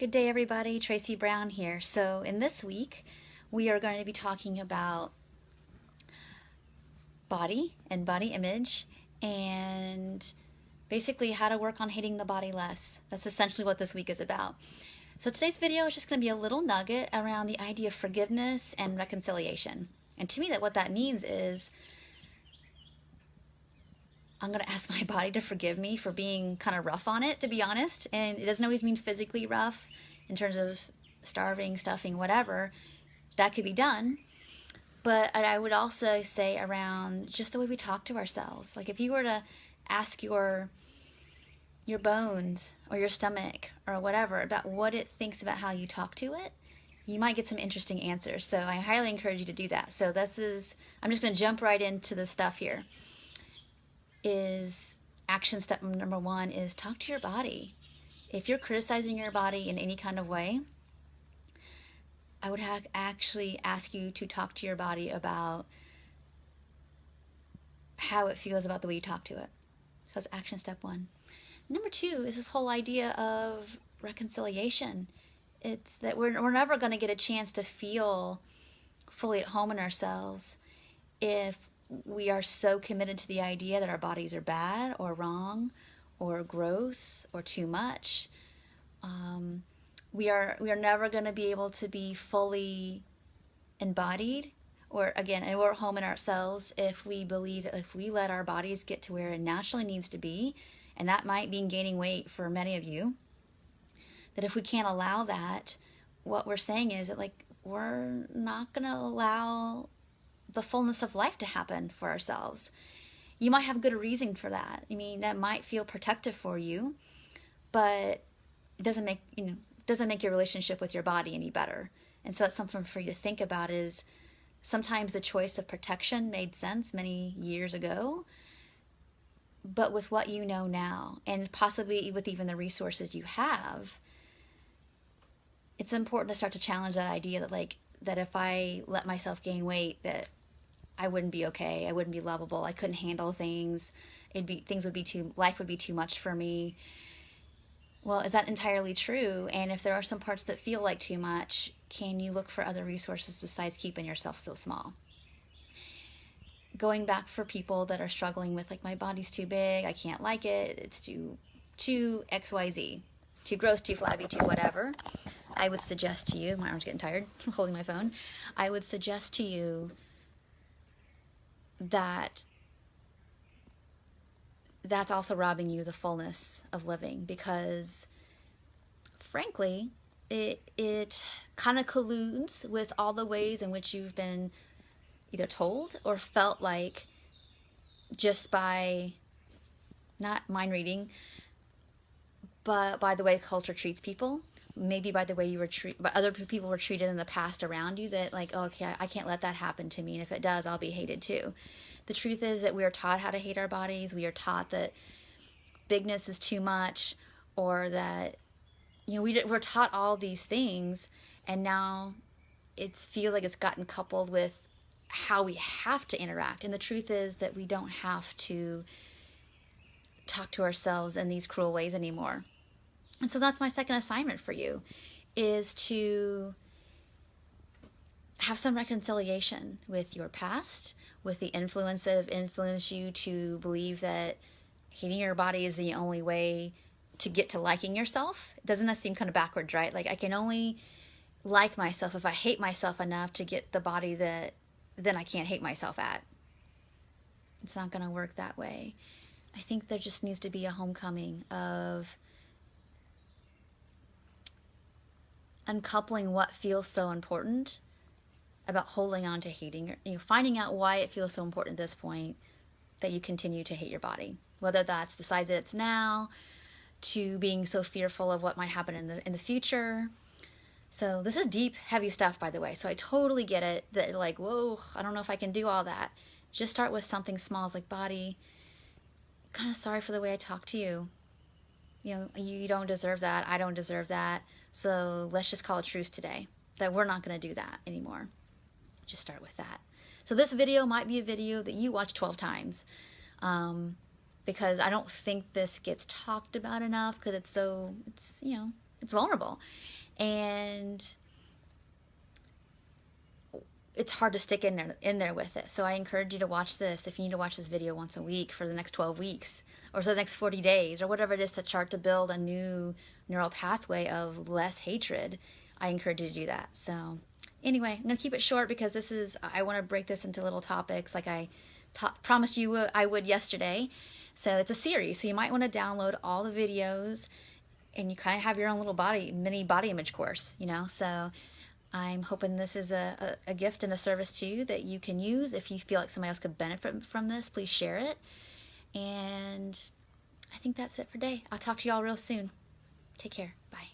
Good day, everybody. Tracy Brown here. So in this week, we are going to be talking about body and body image and basically how to work on hating the body less. That's essentially what this week is about. So today's video is just going to be a little nugget around the idea of forgiveness and reconciliation. And to me, what that means is I'm going to ask my body to forgive me for being kind of rough on it, to be honest. And it doesn't always mean physically rough in terms of starving, stuffing, whatever. That could be done. But I would also say around just the way we talk to ourselves. Like if you were to ask your bones or your stomach or whatever about what it thinks about how you talk to it, you might get some interesting answers. So I highly encourage you to do that. So I'm just going to jump right into the stuff here. Is action step number one is talk to your body. If you're criticizing your body in any kind of way, I would actually ask you to talk to your body about how it feels about the way you talk to it. So that's action step one. Number two is this whole idea of reconciliation. It's that we're never going to get a chance to feel fully at home in ourselves if we are so committed to the idea that our bodies are bad or wrong or gross or too much. We are never going to be able to be fully embodied or we're at home in ourselves if we believe that if we let our bodies get to where it naturally needs to be, and that might mean gaining weight for many of you, that if we can't allow that, what we're saying is that we're not going to allow the fullness of life to happen for ourselves. You might have good reason for that. I mean, that might feel protective for you, but it doesn't make your relationship with your body any better. And so that's something for you to think about is sometimes the choice of protection made sense many years ago, but with what you know now, and possibly with even the resources you have, it's important to start to challenge that idea that if I let myself gain weight, that I wouldn't be okay. I wouldn't be lovable. I couldn't handle things. Life would be too much for me. Well, is that entirely true? And if there are some parts that feel like too much, can you look for other resources besides keeping yourself so small? Going back for people that are struggling with my body's too big, I can't like it, it's too XYZ, too gross, too flabby, too whatever. I would suggest to you, my arm's getting tired, I'm holding my phone. I would suggest to you that that's also robbing you the fullness of living, because frankly it kind of colludes with all the ways in which you've been either told or felt like, just by not mind reading, but by the way culture treats people, maybe by the way other people were treated in the past around you, that oh, okay, I can't let that happen to me, and if it does, I'll be hated too. The truth is that we are taught how to hate our bodies. We are taught that bigness is too much, or that we're taught all these things, and now it feels like it's gotten coupled with how we have to interact. And the truth is that we don't have to talk to ourselves in these cruel ways anymore. And so that's my second assignment for you, is to have some reconciliation with your past, with the influence that have influenced you to believe that hating your body is the only way to get to liking yourself. Doesn't that seem kind of backwards, right? I can only like myself if I hate myself enough to get the body that then I can't hate myself at. It's not going to work that way. I think there just needs to be a homecoming of uncoupling what feels so important about holding on to hating, finding out why it feels so important at this point that you continue to hate your body, whether that's the size that it's now, to being so fearful of what might happen in the future. So this is deep, heavy stuff, by the way. So I totally get it that whoa, I don't know if I can do all that. Just start with something small. It's body, kind of sorry for the way I talk to you. You don't deserve that. I don't deserve that. So let's just call a truce today, that we're not going to do that anymore. Just start with that. So this video might be a video that you watch 12 times. Because I don't think this gets talked about enough, because it's It's vulnerable. And it's hard to stick in there with it. So I encourage you to watch this. If you need to watch this video once a week for the next 12 weeks or for the next 40 days or whatever it is to start to build a new neural pathway of less hatred, I encourage you to do that. So anyway, I'm going to keep it short because I want to break this into little topics like I promised you I would yesterday. So it's a series. So you might want to download all the videos and you kind of have your own little mini body image course, you know. So I'm hoping this is a gift and a service to you that you can use. If you feel like somebody else could benefit from this, please share it. And I think that's it for today. I'll talk to you all real soon. Take care. Bye.